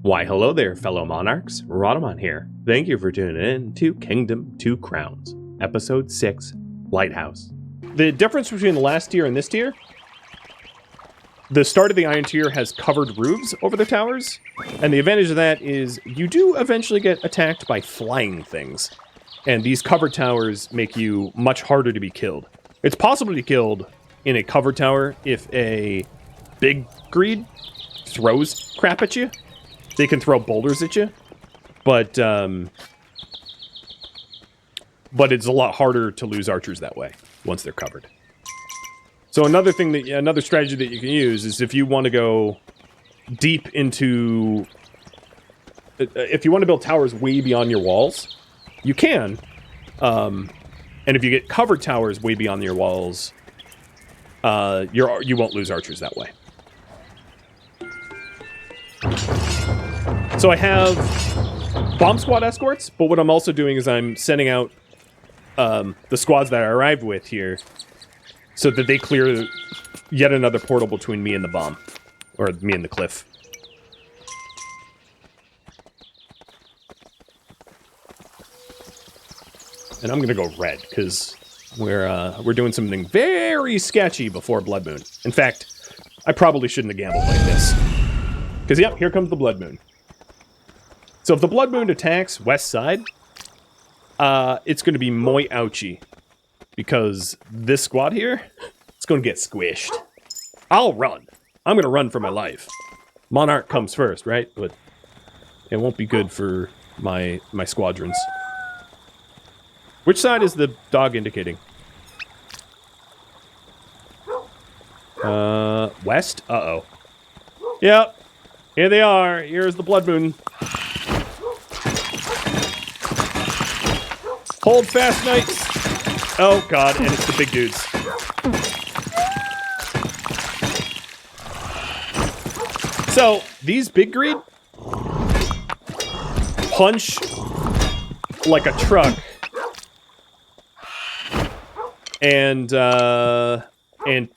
Why, hello there, fellow monarchs. Rhadamant here. Thank you for tuning in to Kingdom 2 Crowns, Episode 6, Lighthouse. The difference between the last tier and this tier, the start of the Iron tier has covered roofs over the towers, and the advantage of that is you do eventually get attacked by flying things, and these covered towers make you much harder to be killed. It's possible to be killed in a covered tower if a big greed throws crap at you. They can throw boulders at you, but it's a lot harder to lose archers that way once they're covered. So another strategy that you can use is if you want to go deep into, if you want to build towers way beyond your walls, you can. And if you get covered towers way beyond your walls, you won't lose archers that way. So I have bomb squad escorts, but what I'm also doing is I'm sending out the squads that I arrived with here so that they clear yet another portal between me and the bomb, or me and the cliff. And I'm gonna go red because we're doing something very sketchy before Blood Moon. In fact, I probably shouldn't have gambled like this. Because, yep, here comes the Blood Moon. So if the Blood Moon attacks west side, it's going to be muy ouchy. Because this squad here, it's going to get squished. I'll run. I'm going to run for my life. Monarch comes first, right? But it won't be good for my squadrons. Which side is the dog indicating? West? Uh-oh. Yep. Here they are. Here's the Blood Moon. Hold fast, knights. Oh, God, and it's the big dudes. So, these big greed punch like a truck and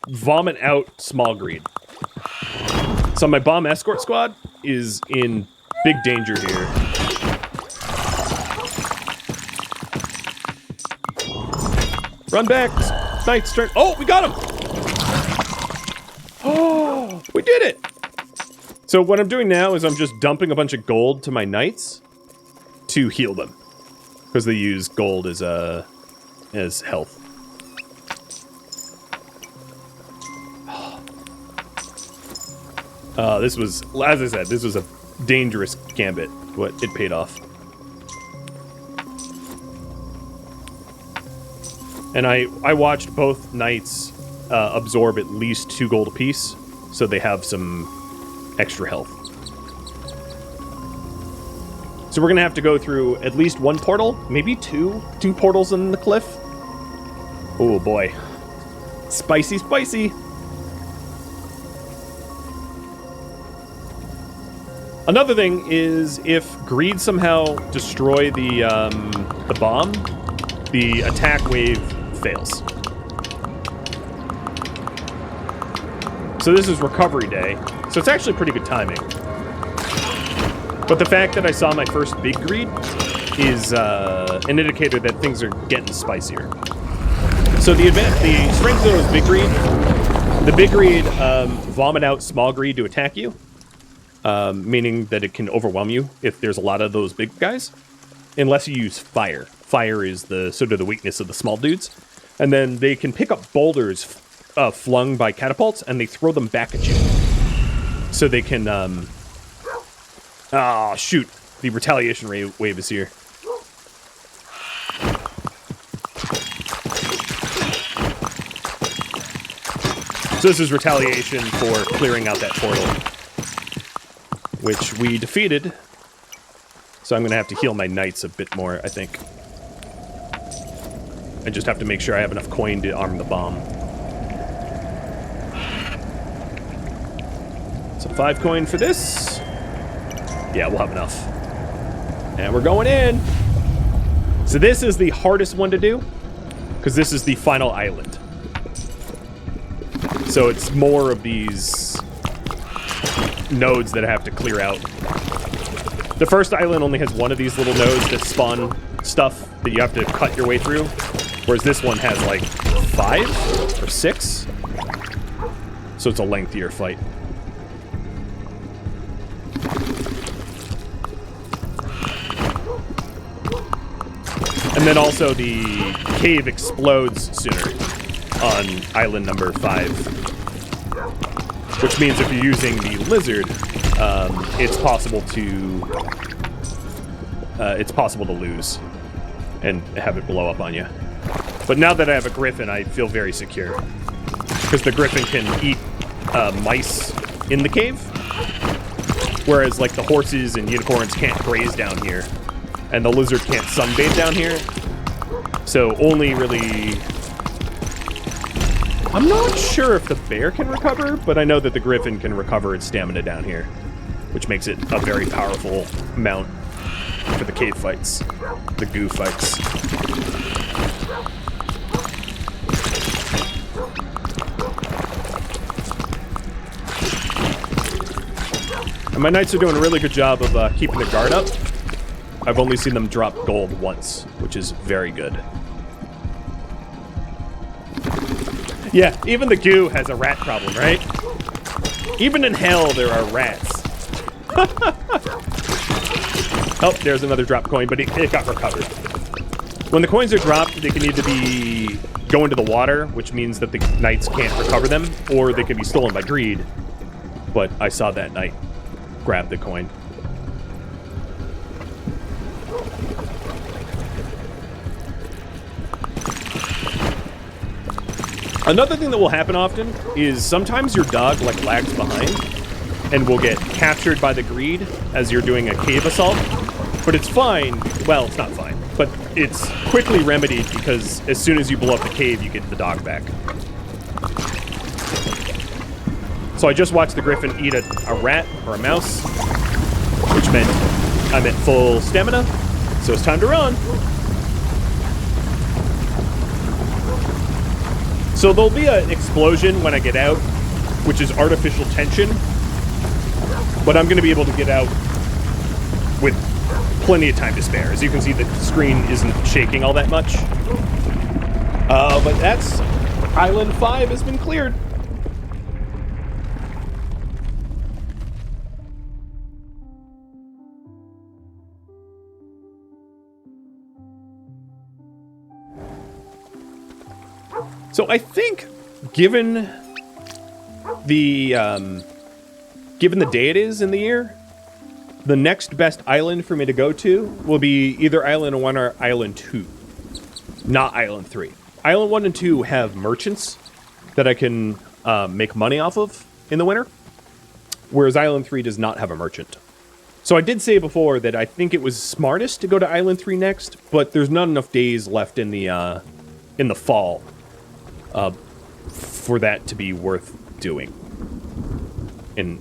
vomit out small greed. So my bomb escort squad is in big danger here. Run back! Knights turn. Oh, we got him! Oh, we did it! So what I'm doing now is I'm just dumping a bunch of gold to my knights to heal them. Because they use gold as health. This was, as I said, this was a dangerous gambit, but it paid off. And I watched both knights absorb at least 2 gold apiece, so they have some extra health. So we're gonna have to go through at least 1 portal, maybe 2 portals in the cliff. Oh boy. Spicy, spicy! Another thing is, if greed somehow destroy the bomb, the attack wave fails. So this is recovery day, so it's actually pretty good timing. But the fact that I saw my first big greed is an indicator that things are getting spicier. So the strength of those big greed, the big greed vomit out small greed to attack you. Meaning that it can overwhelm you if there's a lot of those big guys, unless you use fire. Fire is the sort of the weakness of the small dudes, and then they can pick up boulders flung by catapults, and they throw them back at you. So they can, oh shoot! The retaliation wave is here. So this is retaliation for clearing out that portal, which we defeated. So I'm going to have to heal my knights a bit more, I think. I just have to make sure I have enough coin to arm the bomb. So 5 coin for this. Yeah, we'll have enough. And we're going in. So this is the hardest one to do, because this is the final island. So it's more of these nodes that I have to clear out. The first island only has one of these little nodes that spawn stuff that you have to cut your way through, whereas this one has like 5 or 6. So it's a lengthier fight. And then also the cave explodes sooner on island number 5. Which means if you're using the lizard, it's possible to lose and have it blow up on you. But now that I have a griffin, I feel very secure. Because the griffin can eat mice in the cave. Whereas like the horses and unicorns can't graze down here. And the lizard can't sunbathe down here. So only really... I'm not sure if the bear can recover, but I know that the griffin can recover its stamina down here. Which makes it a very powerful mount for the cave fights. The goo fights. And my knights are doing a really good job of keeping the guard up. I've only seen them drop gold once, which is very good. Yeah, even the goo has a rat problem, right? Even in hell, there are rats. Oh, there's another drop coin, but it got recovered. When the coins are dropped, they can either go into the water, which means that the knights can't recover them, or they can be stolen by greed. But I saw that knight grab the coin. Another thing that will happen often is sometimes your dog like lags behind and will get captured by the greed as you're doing a cave assault. But it's fine. Well, it's not fine, but it's quickly remedied because as soon as you blow up the cave, you get the dog back. So I just watched the griffin eat a rat or a mouse, which meant I'm at full stamina, so it's time to run. So there'll be an explosion when I get out, which is artificial tension. But I'm going to be able to get out with plenty of time to spare. As you can see, the screen isn't shaking all that much. But that's... Island 5 has been cleared. So I think, given the day it is in the year, the next best island for me to go to will be either Island 1 or Island 2, not Island 3. Island 1 and 2 have merchants that I can make money off of in the winter, whereas Island 3 does not have a merchant. So I did say before that I think it was smartest to go to Island 3 next, but there's not enough days left in the fall for that to be worth doing. In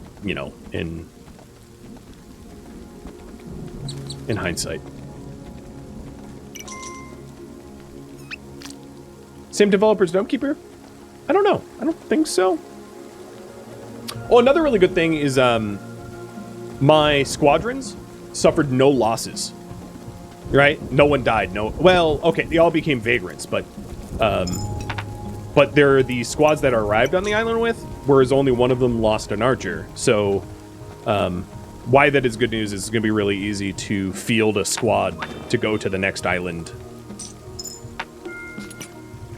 hindsight. Same developers, Dumpkeeper? I don't know. I don't think so. Oh, another really good thing is my squadrons suffered no losses. Right? No one died. No. Well, okay, they all became vagrants, but they're the squads that arrived on the island with, whereas only one of them lost an archer. So, why that is good news is it's going to be really easy to field a squad to go to the next island.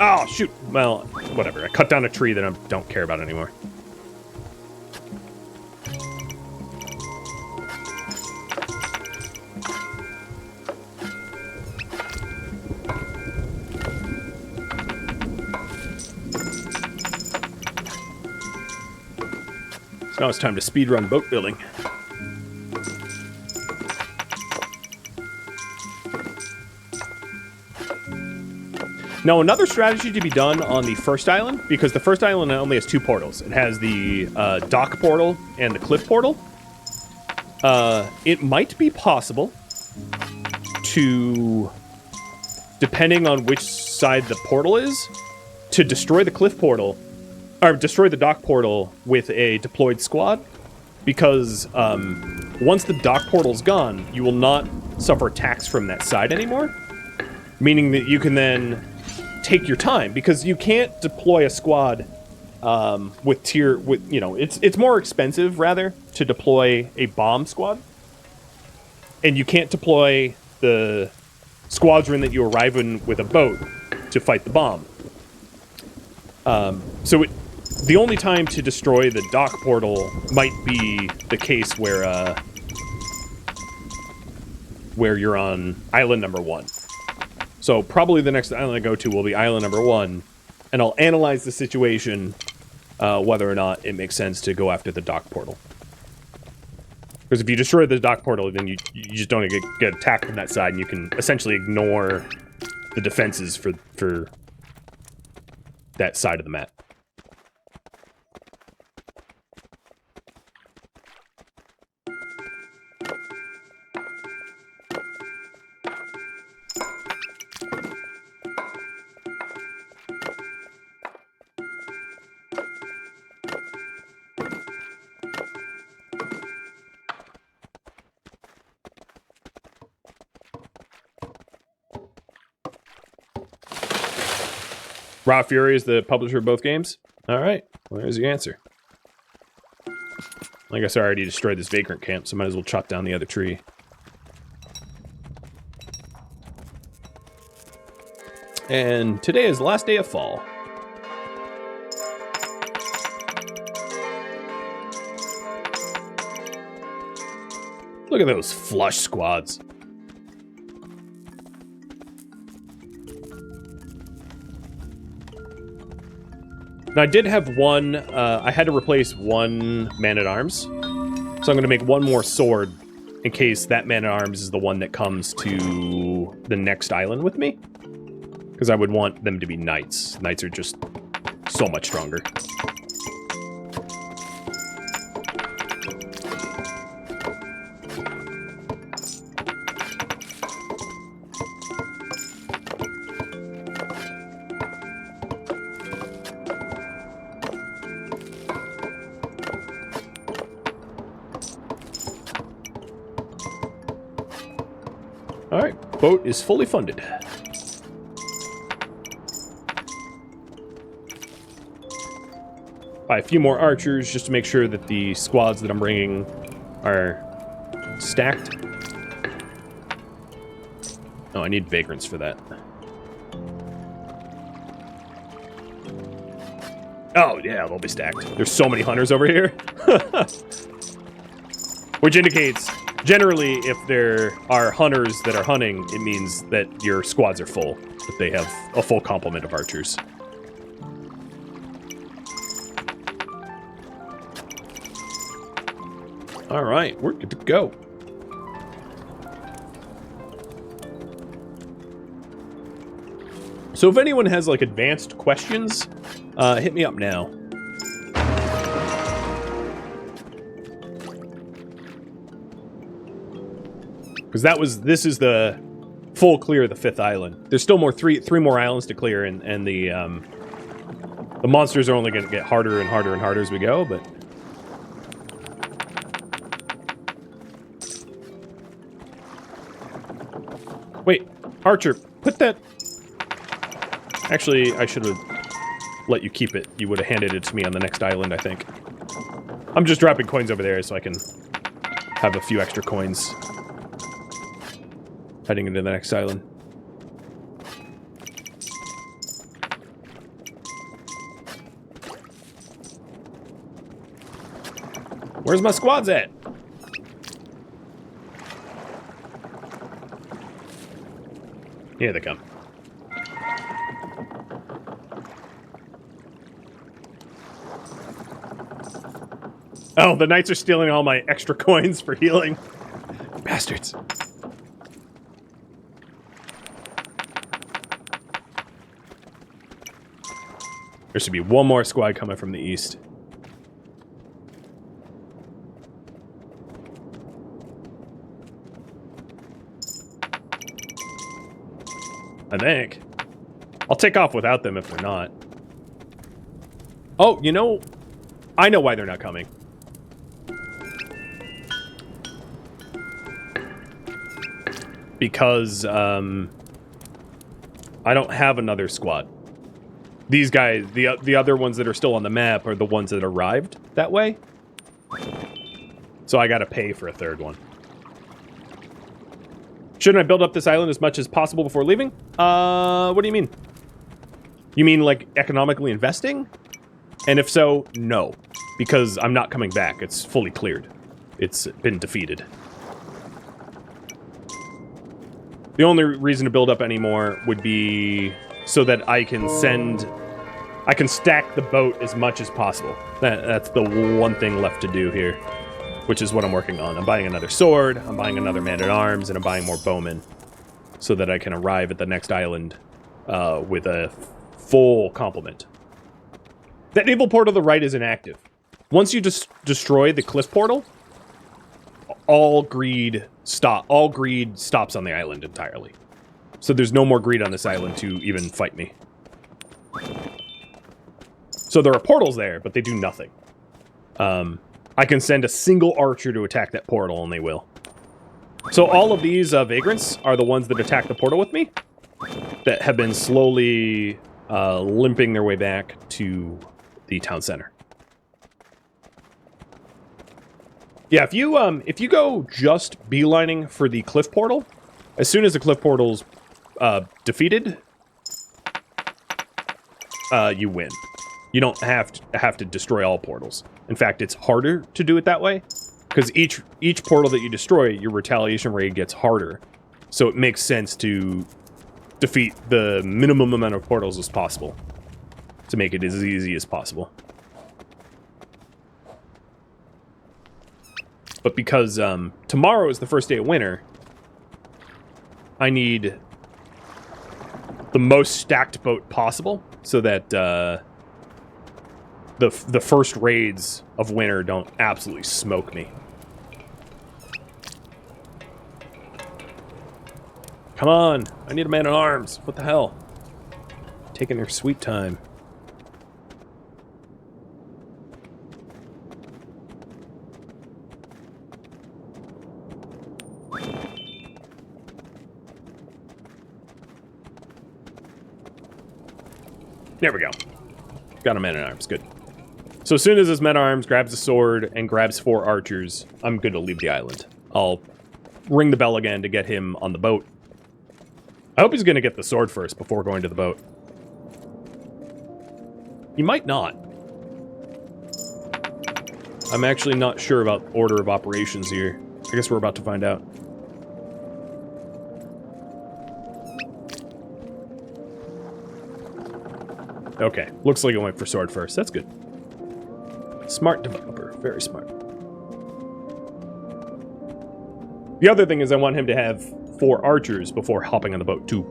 Oh, shoot. Well, whatever. I cut down a tree that I don't care about anymore. So now it's time to speedrun boat building. Now, another strategy to be done on the first island, because the first island only has 2 portals. It has the dock portal and the cliff portal. It might be possible to, depending on which side the portal is, to destroy the cliff portal, or destroy the dock portal with a deployed squad, because once the dock portal's gone, you will not suffer attacks from that side anymore, meaning that you can then take your time, because you can't deploy a squad it's more expensive rather to deploy a bomb squad, and you can't deploy the squadron that you arrive in with a boat to fight the bomb. The only time to destroy the dock portal might be the case where you're on island number 1. So probably the next island I go to will be island number 1, and I'll analyze the situation, whether or not it makes sense to go after the dock portal. Because if you destroy the dock portal, then you just don't get attacked from that side, and you can essentially ignore the defenses for that side of the map. Raw Fury is the publisher of both games? Alright, well, there's your answer. I guess I already destroyed this vagrant camp, so I might as well chop down the other tree. And today is the last day of fall. Look at those flush squads. Now, I did have one, I had to replace one man-at-arms, so I'm going to make one more sword in case that man-at-arms is the one that comes to the next island with me, because I would want them to be knights. Knights are just so much stronger. Boat is fully funded. Buy a few more archers just to make sure that the squads that I'm bringing are stacked. Oh, I need vagrants for that. Oh, yeah, they'll be stacked. There's so many hunters over here. Which indicates, generally, if there are hunters that are hunting, it means that your squads are full. That they have a full complement of archers. Alright, we're good to go. So if anyone has, like, advanced questions, hit me up now. Because this is the full clear of the 5th island. There's still three more islands to clear, and the monsters are only going to get harder and harder and harder as we go, but... Wait, Archer, put that... Actually, I should have let you keep it. You would have handed it to me on the next island, I think. I'm just dropping coins over there so I can have a few extra coins heading into the next island. Where's my squads at? Here they come. Oh, the knights are stealing all my extra coins for healing. Bastards. There should be one more squad coming from the east. I think. I'll take off without them if they're not. Oh, you know, I know why they're not coming. because I don't have another squad. These guys, the other ones that are still on the map are the ones that arrived that way. So I gotta pay for a third one. Shouldn't I build up this island as much as possible before leaving? What do you mean? You mean like economically investing? And if so, no. Because I'm not coming back. It's fully cleared. It's been defeated. The only reason to build up anymore would be so that I can stack the boat as much as possible. That's the one thing left to do here, which is what I'm working on. I'm buying another sword, I'm buying another man-at-arms, and I'm buying more bowmen so that I can arrive at the next island with a full complement. That naval port to the right is inactive. Once you destroy the cliff portal, all greed stops on the island entirely. So there's no more greed on this island to even fight me. So there are portals there, but they do nothing. I can send a single archer to attack that portal, and they will. So all of these vagrants are the ones that attack the portal with me, that have been slowly limping their way back to the town center. Yeah, if you go just beelining for the cliff portal, as soon as the cliff portal's defeated, you win. You don't have to destroy all portals. In fact, it's harder to do it that way, because each portal that you destroy, your retaliation rate gets harder. So it makes sense to defeat the minimum amount of portals as possible, to make it as easy as possible. But because tomorrow is the first day of winter, I need the most stacked boat possible so that the first raids of winter don't absolutely smoke me. Come on, I need a man-at-arms. What the hell? Taking their sweet time. There we go. Got a man-at-arms, good. So as soon as this man-at-arms grabs a sword and grabs 4 archers, I'm good to leave the island. I'll ring the bell again to get him on the boat. I hope he's going to get the sword first before going to the boat. He might not. I'm actually not sure about order of operations here. I guess we're about to find out. Okay, looks like it went for sword first. That's good. Smart developer. Very smart. The other thing is I want him to have 4 archers before hopping on the boat, too.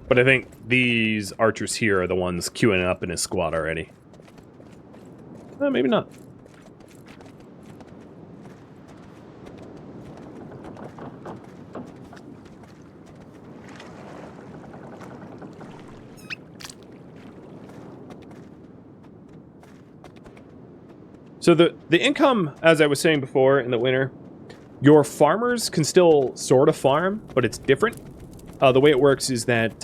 But I think these archers here are the ones queuing up in his squad already. Maybe not. So the income, as I was saying before in the winter, your farmers can still sort of farm, but it's different. The way it works is that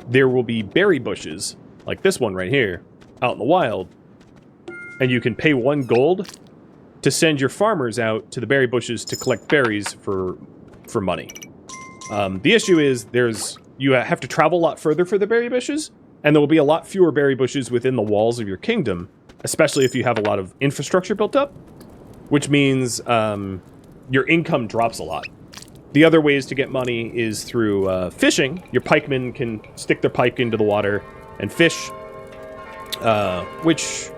there will be berry bushes, like this one right here, out in the wild, and you can pay 1 gold to send your farmers out to the berry bushes to collect berries for money. The issue is you have to travel a lot further for the berry bushes, and there will be a lot fewer berry bushes within the walls of your kingdom, especially if you have a lot of infrastructure built up, which means your income drops a lot. The other ways to get money is through fishing. Your pikemen can stick their pike into the water and fish, which,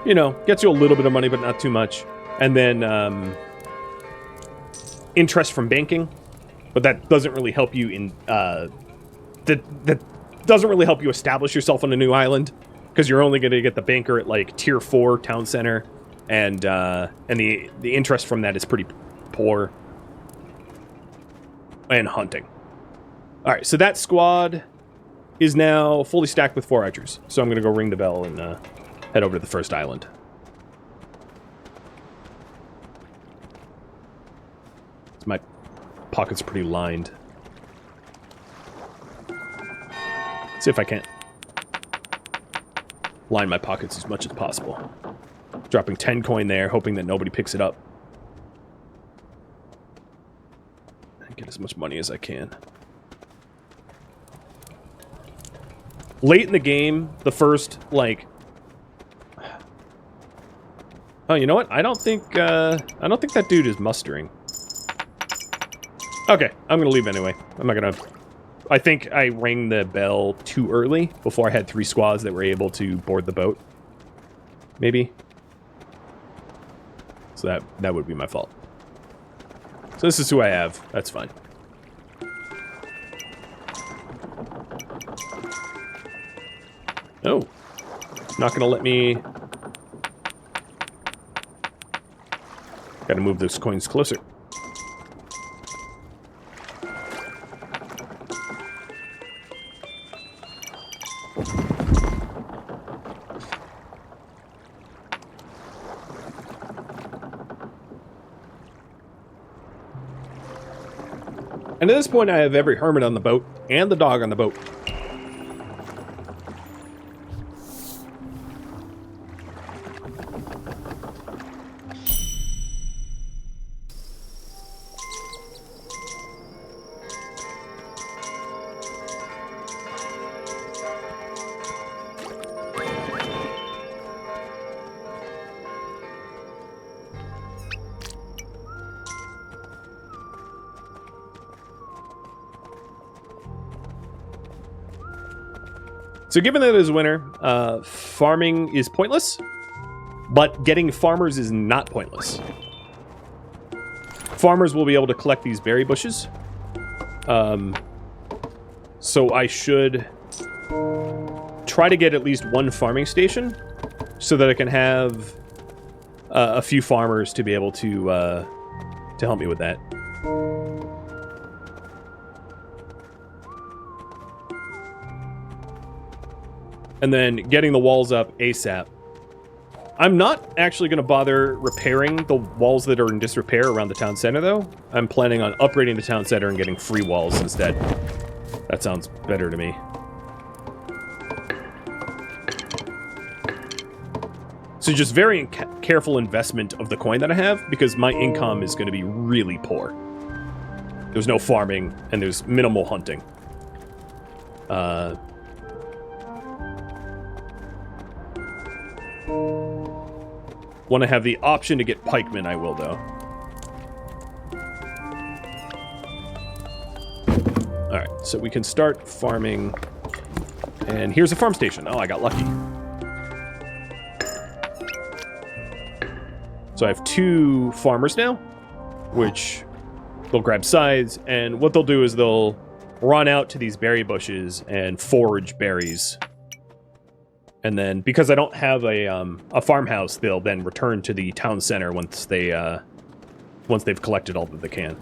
you know, gets you a little bit of money, but not too much. And then interest from banking, but that doesn't really help you in that doesn't really help you establish yourself on a new island, because you're only going to get the banker at like tier 4 town center, and the interest from that is pretty poor. and hunting. All right, so that squad is now fully stacked with 4 archers. So I'm going to go ring the bell and head over to the first island. My pockets are pretty lined. See if I can't line my pockets as much as possible. Dropping 10 coin there, hoping that nobody picks it up. And get as much money as I can. Late in the game, the first, like... Oh, you know what? I don't think that dude is mustering. Okay, I'm gonna leave anyway. I'm not gonna... I think I rang the bell too early before I had 3 squads that were able to board the boat. Maybe. So that would be my fault. So this is who I have. That's fine. Oh. Not gonna let me... Gotta move those coins closer. And at this point, I have every hermit on the boat and the dog on the boat. So given that it is winter, farming is pointless, but getting farmers is not pointless. Farmers will be able to collect these berry bushes. So I should try to get at least 1 farming station so that I can have a few farmers to be able to help me with that. And then getting the walls up ASAP. I'm not actually going to bother repairing the walls that are in disrepair around the town center, though. I'm planning on upgrading the town center and getting free walls instead. That sounds better to me. So just very careful investment of the coin that I have, because my income is going to be really poor. There's no farming, and there's minimal hunting. When I have the option to get pikemen, I will, though. Alright, so we can start farming. And here's a farm station. Oh, I got lucky. So I have 2 farmers now, which they'll grab scythes, and what they'll do is they'll run out to these berry bushes and forage berries. And then, because I don't have a farmhouse, they'll then return to the town center once they've collected all that they can.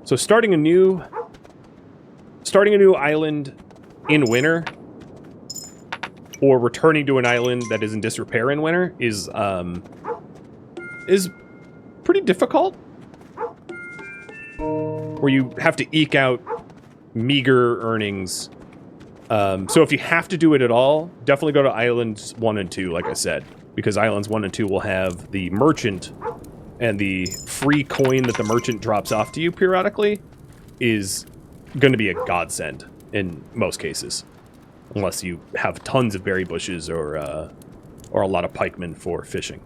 So starting a new island in winter, or returning to an island that is in disrepair in winter, is pretty difficult, where you have to eke out meager earnings. So if you have to do it at all, definitely go to Islands 1 and 2, like I said, because Islands 1 and 2 will have the merchant, and the free coin that the merchant drops off to you periodically is going to be a godsend in most cases, unless you have tons of berry bushes or a lot of pikemen for fishing.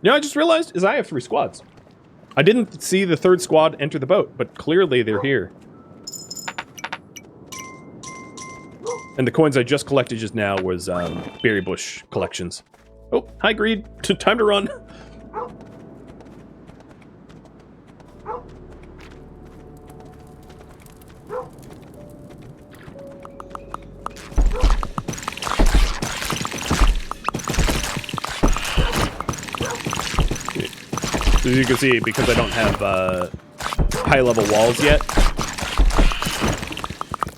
You know, I just realized is I have 3 squads. I didn't see the 3rd squad enter the boat, but clearly they're here. And the coins I just collected just now was berry bush collections. Oh, hi Greed. Time to run. As you can see, because I don't have high-level walls yet,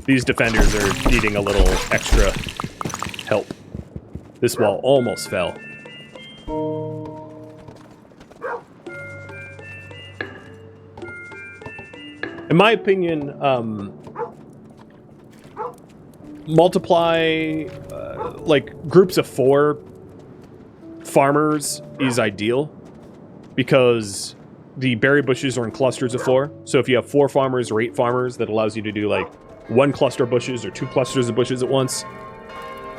these defenders are needing a little extra help. This wall almost fell. In my opinion, multiply, like, groups of 4 farmers is ideal, because the berry bushes are in clusters of 4. So if you have 4 farmers or 8 farmers, that allows you to do, like, 1 cluster of bushes or 2 clusters of bushes at once.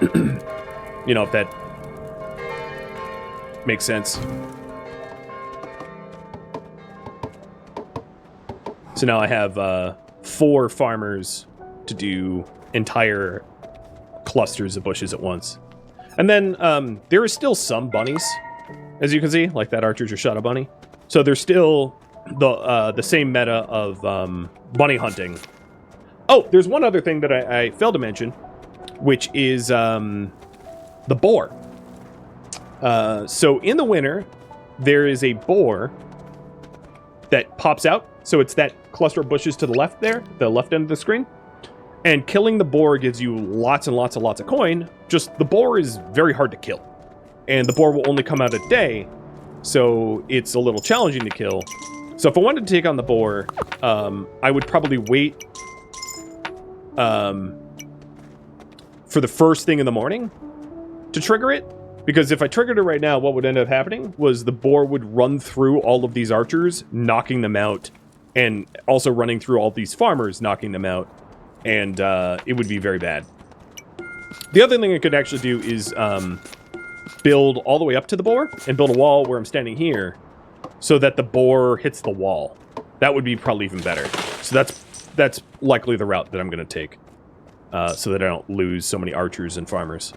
You know, if that makes sense. So now I have 4 farmers to do entire clusters of bushes at once. And then there is still some bunnies, as you can see, like that archer just shot a bunny. So there's still the same meta of bunny hunting. Oh, there's one other thing that I failed to mention, which is the boar. So in the winter, there is a boar that pops out. So it's that cluster of bushes to the left there, the left end of the screen. And killing the boar gives you lots and lots of coin. Just the boar is very hard to kill. And the boar will only come out at day, so it's a little challenging to kill. So if I wanted to take on the boar, I would probably wait for the first thing in the morning to trigger it. Because if I triggered it right now, what would end up happening was the boar would run through all of these archers, knocking them out, and also running through all these farmers, knocking them out, and it would be very bad. The other thing I could actually do is build all the way up to the boar and build a wall where I'm standing here so that the boar hits the wall. That would be probably even better. So that's likely the route that I'm going to take, so that I don't lose so many archers and farmers.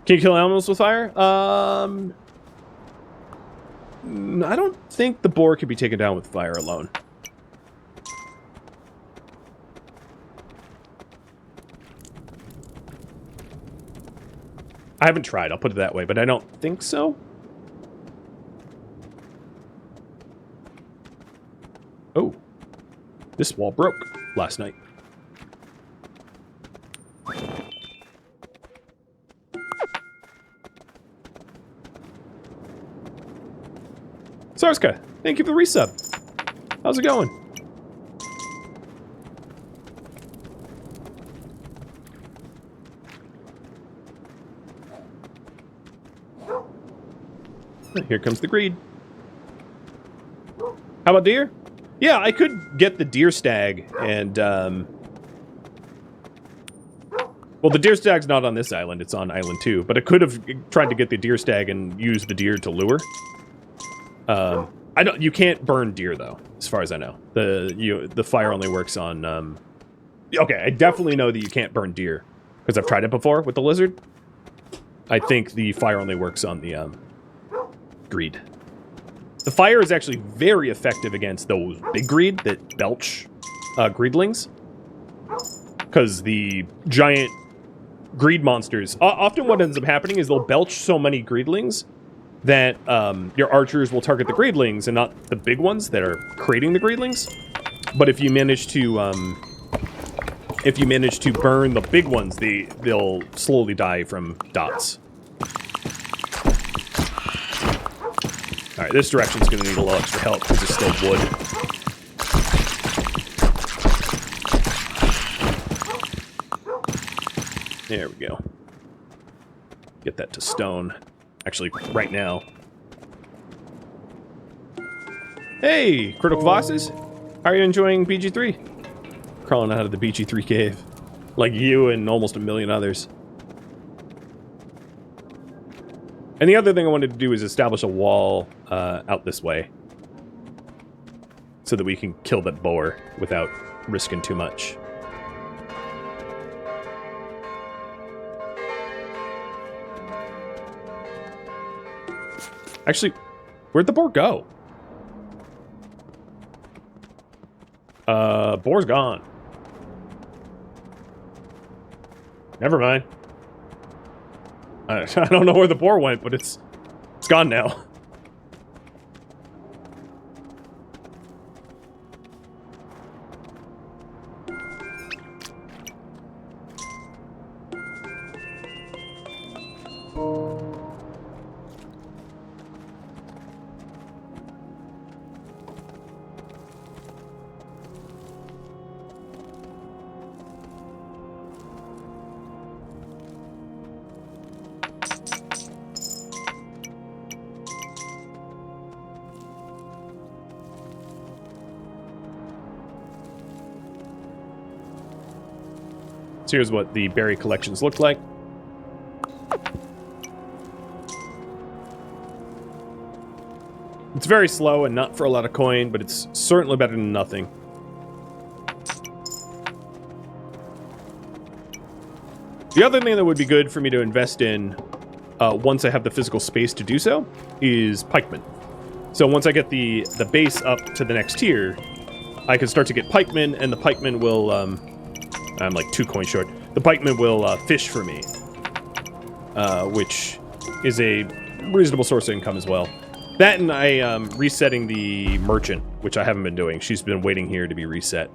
Can you kill animals with fire? I don't think the boar could be taken down with fire alone. I haven't tried, I'll put it that way, but I don't think so. Oh. This wall broke last night. Sarska, thank you for the resub. How's it going? Here comes the greed. How about deer? Yeah, I could get the deer stag and, well, the deer stag's not on this island, it's on island 2, but I could have tried to get the deer stag and use the deer to lure. You can't burn deer though, as far as I know. The fire only works on, okay, I definitely know that you can't burn deer, because I've tried it before with the lizard. I think the fire only works on the, greed. The fire is actually very effective against those big greed that belch greedlings, because the giant greed monsters, often what ends up happening is they'll belch so many greedlings that your archers will target the greedlings and not the big ones that are creating the greedlings. But if you manage to burn the big ones, they'll slowly die from dots. All right, this direction's going to need a little extra help because it's still wood. There we go. Get that to stone. Actually, right now. Hey, Critical Bosses. How are you enjoying BG3? Crawling out of the BG3 cave. Like you and almost a million others. And the other thing I wanted to do is establish a wall out this way, so that we can kill that boar without risking too much. Actually, where'd the boar go? Boar's gone. Never mind. I don't know where the boar went, but it's It's gone now. So here's what the berry collections look like. It's very slow and not for a lot of coin, but it's certainly better than nothing. The other thing that would be good for me to invest in, once I have the physical space to do so, is pikemen. So once I get the base up to the next tier, I can start to get pikemen, and the pikemen will... I'm like 2 coins short. The pikemen will fish for me, which is a reasonable source of income as well. That and I resetting the merchant, which I haven't been doing. She's been waiting here to be reset.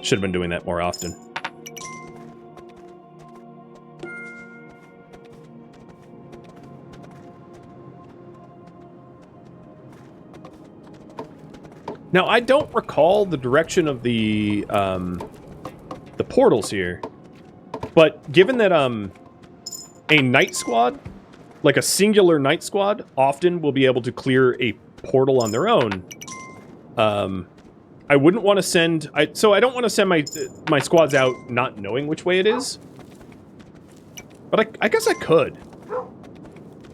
Should have been doing that more often. Now, I don't recall the direction of the portals here, but given that a night squad, like a singular night squad, often will be able to clear a portal on their own, I wouldn't want to send... So I don't want to send my squads out not knowing which way it is, but I guess I could.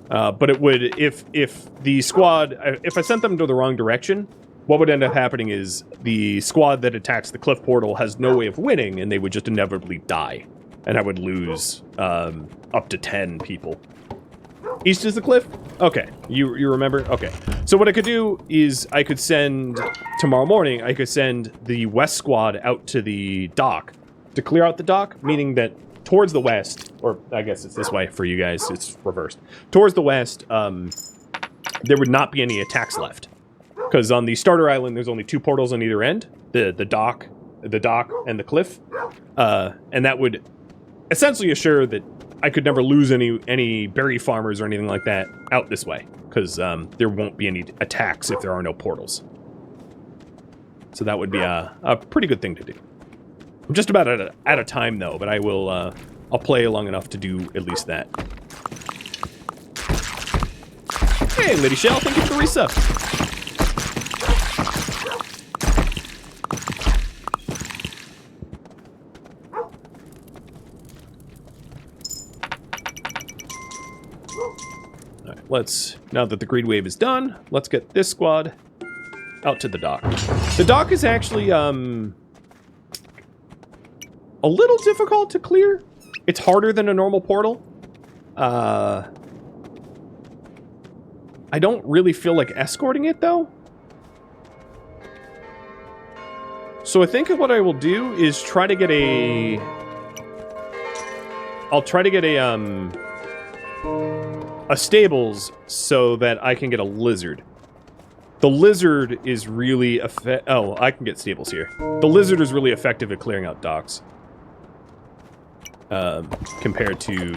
But it would... If the squad... If I sent them to the wrong direction... What would end up happening is the squad that attacks the cliff portal has no way of winning, and they would just inevitably die. And I would lose up to 10 people. East is the cliff? Okay. You remember? Okay. So what I could do is I could send, tomorrow morning, I could send the west squad out to the dock to clear out the dock, meaning that towards the west, or I guess it's this way for you guys, it's reversed. Towards the west, there would not be any attacks left. Because on the starter island, there's only 2 portals on either end, the dock and the cliff, and that would essentially assure that I could never lose any berry farmers or anything like that out this way, because there won't be any attacks if there are no portals. So that would be a pretty good thing to do. I'm just about out of time though, but I will I'll play long enough to do at least that. Hey, Lady Shell, thank you for the resub. Let's, now that the greed wave is done, let's get this squad out to the dock. The dock is actually, a little difficult to clear. It's harder than a normal portal. I don't really feel like escorting it, though. So I think what I will do is try to get a... I'll try to get a stables so that I can get a lizard. The lizard is really oh, I can get stables here. The lizard is really effective at clearing out docks. Compared to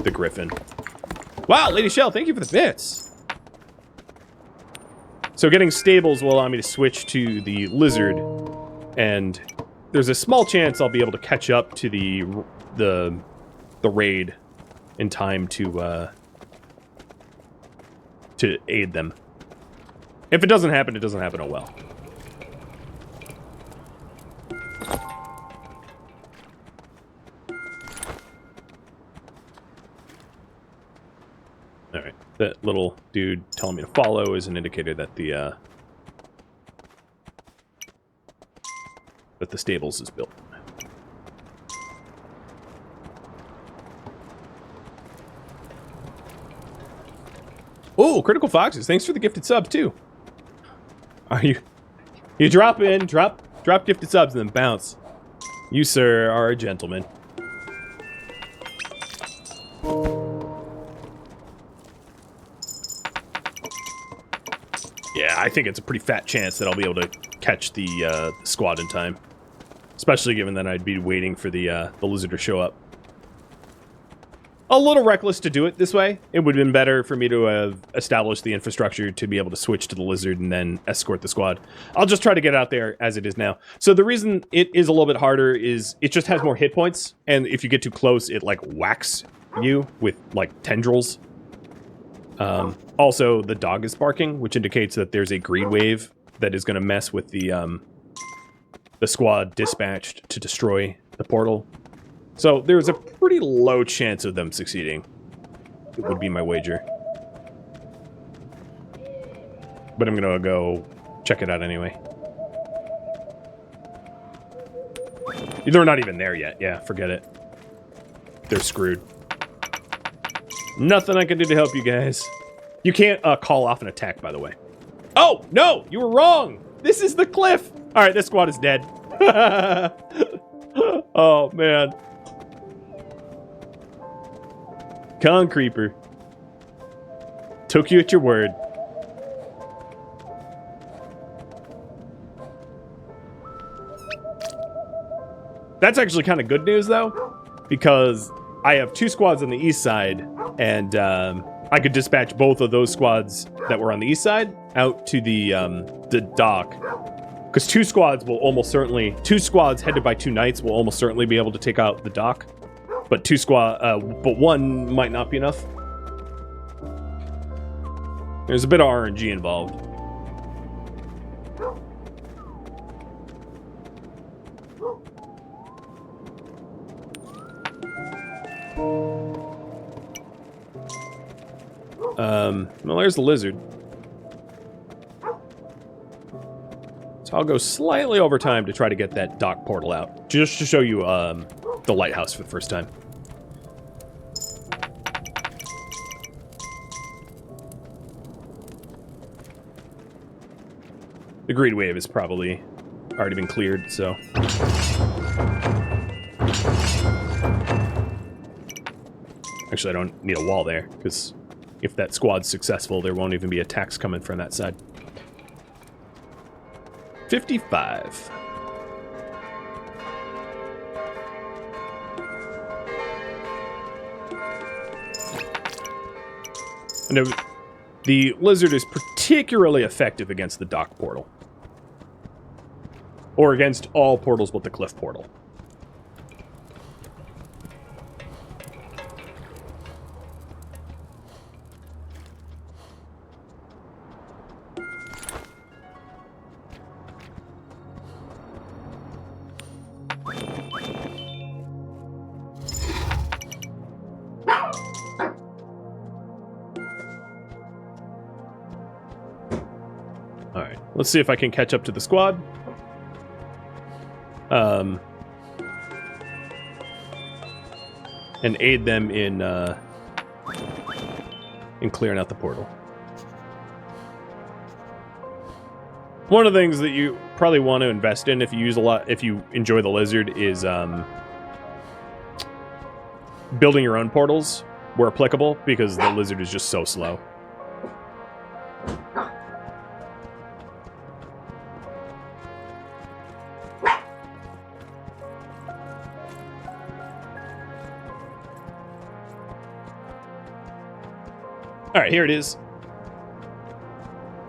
the griffin. Wow, Lady Shell, thank you for the bits! So getting stables will allow me to switch to the lizard, and there's a small chance I'll be able to catch up to the raid in time to aid them. If it doesn't happen, it doesn't happen, oh well. Alright, that little dude telling me to follow is an indicator that the stables is built. Oh, Critical Foxes, thanks for the gifted subs, too. Are you drop in, drop gifted subs, and then bounce. You, sir, are a gentleman. Yeah, I think it's a pretty fat chance that I'll be able to catch the squad in time. Especially given that I'd be waiting for the lizard to show up. A little reckless to do it this way. It would have been better for me to have established the infrastructure to be able to switch to the lizard and then escort the squad. I'll just try to get out there as it is now. So the reason it is a little bit harder is it just has more hit points. And if you get too close, it like whacks you with like tendrils. Also, the dog is barking, which indicates that there's a greed wave that is going to mess with the squad dispatched to destroy the portal. So there's a pretty low chance of them succeeding. It would be my wager. But I'm going to go check it out anyway. They're not even there yet. Yeah, forget it. They're screwed. Nothing I can do to help you guys. You can't call off an attack, by the way. Oh, no! You were wrong! This is the cliff! Alright, this squad is dead. Oh, man. Con Creeper. Took you at your word. That's actually kind of good news, though, because I have 2 squads on the east side, and I could dispatch both of those squads that were on the east side out to the dock. Because 2 squads will almost certainly... 2 squads headed by 2 knights will almost certainly be able to take out the dock. But 1 might not be enough. There's a bit of RNG involved. Well, there's the lizard. So I'll go slightly over time to try to get that dock portal out. Just to show you the lighthouse for the first time. The greed wave has probably already been cleared, so... Actually, I don't need a wall there, because if that squad's successful, there won't even be attacks coming from that side. 55. And the lizard is particularly effective against the dock portal. Or against all portals but the cliff portal. Alright, let's see if I can catch up to the squad. And aid them in clearing out the portal. One of the things that you probably want to invest in if you enjoy the lizard is building your own portals where applicable, because the lizard is just so slow. Alright, here it is.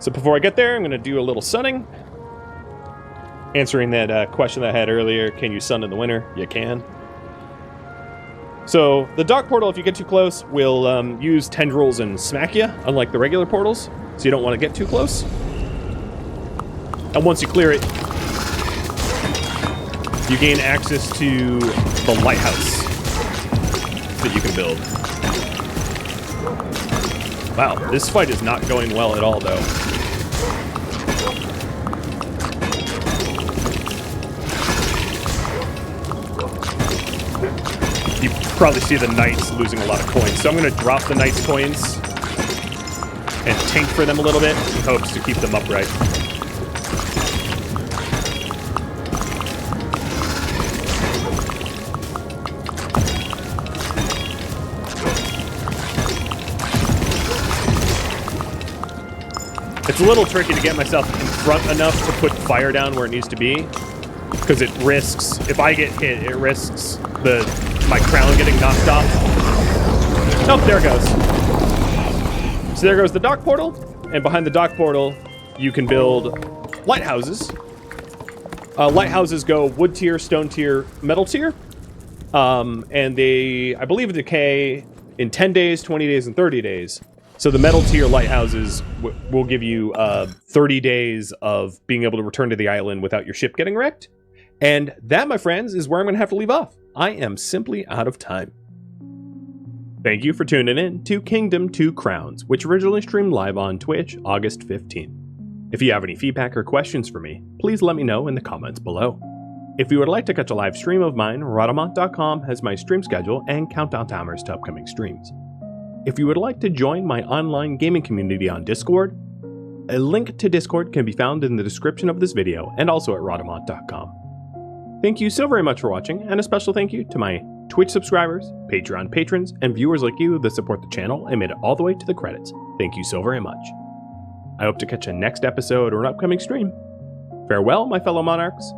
So before I get there, I'm going to do a little sunning. Answering that question that I had earlier, can you sun in the winter? You can. So the dock portal, if you get too close, will use tendrils and smack you, unlike the regular portals. So you don't want to get too close. And once you clear it, you gain access to the lighthouse that you can build. Wow, this fight is not going well at all, though. You probably see the knights losing a lot of coins, so I'm going to drop the knights' coins and tank for them a little bit in hopes to keep them upright. It's a little tricky to get myself in front enough to put fire down where it needs to be, because it risks, if I get hit, it risks my crown getting knocked off. Nope, there it goes. So there goes the dock portal, and behind the dock portal, you can build lighthouses. Lighthouses go wood tier, stone tier, metal tier, and they, I believe, decay in 10 days, 20 days, and 30 days. So the metal tier lighthouses will give you 30 days of being able to return to the island without your ship getting wrecked. And that, my friends, is where I'm going to have to leave off. I am simply out of time. Thank you for tuning in to Kingdom 2 Crowns, which originally streamed live on Twitch August 15th. If you have any feedback or questions for me, please let me know in the comments below. If you would like to catch a live stream of mine, Rhadamant.com has my stream schedule and countdown timers to upcoming streams. If you would like to join my online gaming community on Discord, a link to Discord can be found in the description of this video and also at Rhadamant.com. Thank you so very much for watching, and a special thank you to my Twitch subscribers, Patreon patrons, and viewers like you that support the channel and made it all the way to the credits. Thank you so very much. I hope to catch a next episode or an upcoming stream. Farewell, my fellow monarchs,